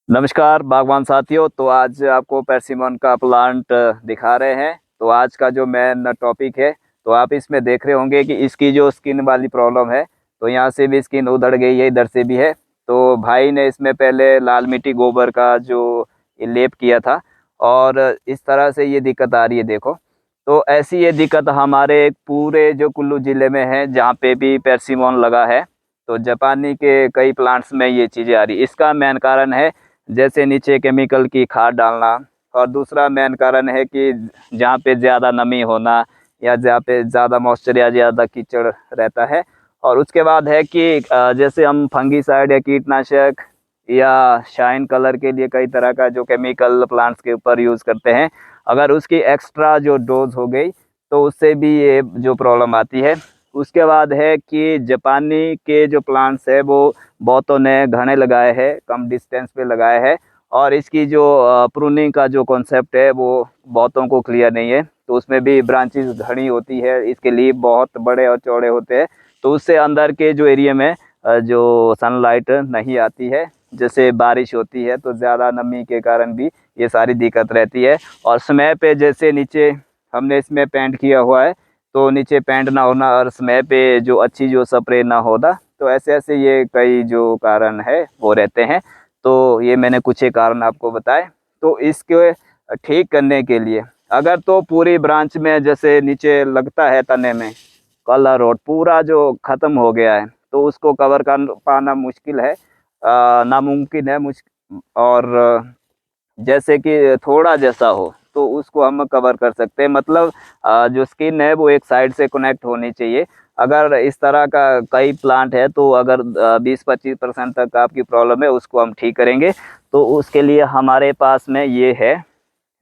नमस्कार बागवान साथियों। तो आज आपको परसिमन का प्लांट दिखा रहे हैं। तो आज का जो मेन टॉपिक है, तो आप इसमें देख रहे होंगे कि इसकी जो स्किन वाली प्रॉब्लम है, तो यहाँ से भी स्किन उधड़ गई है, इधर से भी है। तो भाई ने इसमें पहले लाल मिट्टी गोबर का जो लेप किया था और इस तरह से ये दिक्कत आ रही है। देखो, तो ऐसी ये दिक्कत हमारे पूरे जो कुल्लू ज़िले में है, जहाँ पे भी परसिमन लगा है। तो जापानी के कई प्लांट्स में ये चीज़ें आ रही। इसका मेन कारण है जैसे नीचे केमिकल की खाद डालना, और दूसरा मेन कारण है कि जहाँ पे ज़्यादा नमी होना, या जहाँ पे ज़्यादा मॉइस्चर या ज़्यादा कीचड़ रहता है। और उसके बाद है कि जैसे हम फंगीसाइड या कीटनाशक या शाइन कलर के लिए कई तरह का जो केमिकल प्लांट्स के ऊपर यूज़ करते हैं, अगर उसकी एक्स्ट्रा जो डोज हो गई तो उससे भी ये जो प्रॉब्लम आती है। उसके बाद है कि जापानी के जो प्लांट्स है वो बहुतों ने घने लगाए हैं, कम डिस्टेंस पे लगाए हैं, और इसकी जो प्रूनिंग का जो कॉन्सेप्ट है वो बहुतों को क्लियर नहीं है। तो उसमें भी ब्रांचेस घनी होती है, इसके लीफ बहुत बड़े और चौड़े होते हैं, तो उससे अंदर के जो एरिया में जो सनलाइट नहीं आती है। जैसे बारिश होती है तो ज़्यादा नमी के कारण भी ये सारी दिक्कत रहती है। और समय पे जैसे नीचे हमने इसमें पेंट किया हुआ है, तो नीचे पेंट ना होना और समय पे जो अच्छी जो स्प्रे ना होना, तो ऐसे ऐसे ये कई जो कारण है वो रहते हैं। तो ये मैंने कुछ ही कारण आपको बताए। तो इसके ठीक करने के लिए, अगर तो पूरी ब्रांच में जैसे नीचे लगता है तने में कलर और पूरा जो ख़त्म हो गया है, तो उसको कवर कर पाना मुश्किल है, नामुमकिन है और जैसे कि थोड़ा जैसा हो तो उसको हम कवर कर सकते हैं। मतलब जो स्किन है वो एक साइड से कनेक्ट होनी चाहिए। अगर इस तरह का कई प्लांट है, तो अगर 20-25% तक आपकी प्रॉब्लम है, उसको हम ठीक करेंगे। तो उसके लिए हमारे पास में ये है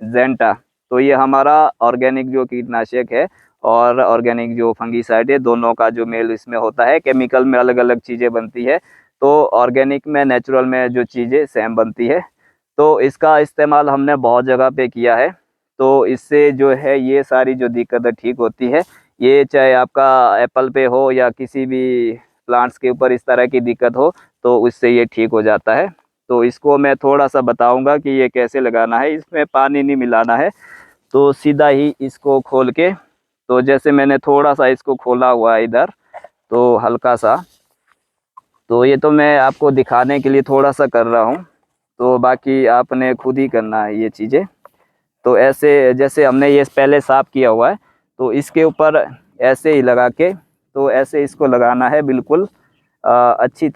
जेंटा। तो ये हमारा ऑर्गेनिक जो कीटनाशक है और ऑर्गेनिक जो फंगीसाइड है, दोनों का जो मेल इसमें होता है। केमिकल में अलग अलग चीज़ें बनती है, तो ऑर्गेनिक में नेचुरल में जो चीज़ें सेम बनती है। तो इसका इस्तेमाल हमने बहुत जगह पे किया है। तो इससे जो है ये सारी जो दिक्कतें ठीक होती है। ये चाहे आपका एप्पल पे हो या किसी भी प्लांट्स के ऊपर इस तरह की दिक्कत हो, तो उससे ये ठीक हो जाता है। तो इसको मैं थोड़ा सा बताऊंगा कि ये कैसे लगाना है। इसमें पानी नहीं मिलाना है, तो सीधा ही इसको खोल के, तो जैसे मैंने थोड़ा सा इसको खोला हुआ है इधर, तो हल्का सा, तो ये तो मैं आपको दिखाने के लिए थोड़ा सा कर रहा हूँ। तो बाकी आपने खुद ही करना है ये चीज़ें। तो ऐसे जैसे हमने ये पहले साफ़ किया हुआ है, तो इसके ऊपर ऐसे ही लगा के, तो ऐसे इसको लगाना है बिल्कुल अच्छी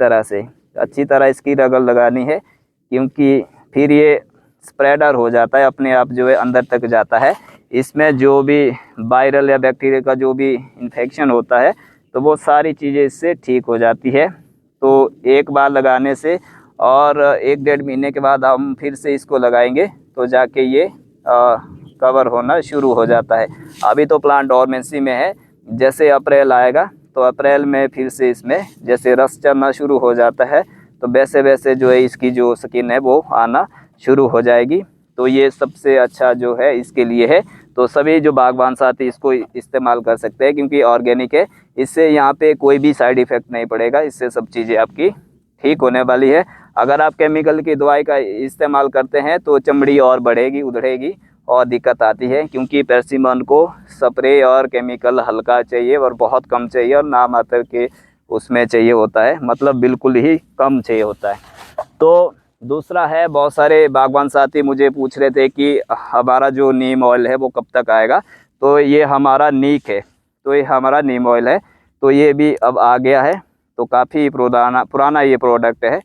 तरह इसकी रगड़ लगानी है, क्योंकि फिर ये स्प्रेडर हो जाता है, अपने आप जो है अंदर तक जाता है। इसमें जो भी वायरल या बैक्टीरिया का जो भी इन्फेक्शन होता है, तो वो सारी चीज़ें इससे ठीक हो जाती है। तो एक बार लगाने से और 1-1.5 महीने के बाद हम फिर से इसको लगाएंगे, तो जाके ये कवर होना शुरू हो जाता है। अभी तो प्लांट डोरमेंसी में है। जैसे अप्रैल आएगा, तो अप्रैल में फिर से इसमें जैसे रस चढ़ना शुरू हो जाता है, तो वैसे वैसे जो है इसकी जो स्किन है वो आना शुरू हो जाएगी। तो ये सबसे अच्छा जो है इसके लिए है। तो सभी जो बागवान साथी इसको इस्तेमाल कर सकते हैं, क्योंकि ऑर्गेनिक है। इससे यहाँ पे कोई भी साइड इफ़ेक्ट नहीं पड़ेगा, इससे सब चीज़ें आपकी ठीक होने वाली है। अगर आप केमिकल की दवाई का इस्तेमाल करते हैं, तो चमड़ी और बढ़ेगी, उधड़ेगी और दिक्कत आती है, क्योंकि परसिमन को स्प्रे और केमिकल हल्का चाहिए और बहुत कम चाहिए, और ना मात्र के उसमें चाहिए होता है, मतलब बिल्कुल ही कम चाहिए होता है। तो दूसरा है, बहुत सारे बागवान साथी मुझे पूछ रहे थे कि हमारा जो नीम ऑयल है वो कब तक आएगा। तो ये हमारा नीक है, तो ये हमारा नीम ऑयल है, तो ये भी अब आ गया है। तो काफ़ी पुराना ये प्रोडक्ट है।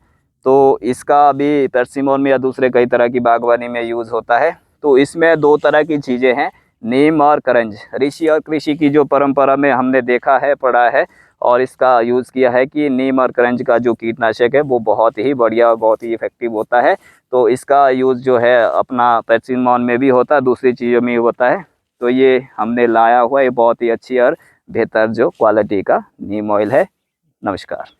तो इसका भी परसिमन में या दूसरे कई तरह की बागवानी में यूज़ होता है। तो इसमें दो तरह की चीज़ें हैं, नीम और करंज। ऋषि और कृषि की जो परंपरा में हमने देखा है, पढ़ा है और इसका यूज़ किया है कि नीम और करंज का जो कीटनाशक है वो बहुत ही बढ़िया और बहुत ही इफ़ेक्टिव होता है। तो इसका यूज़ जो है अपना परसिमन में भी होता है, दूसरी चीज़ों में भी होता है। तो ये हमने लाया हुआ, ये बहुत ही अच्छी और बेहतर जो क्वालिटी का नीम ऑयल है। नमस्कार।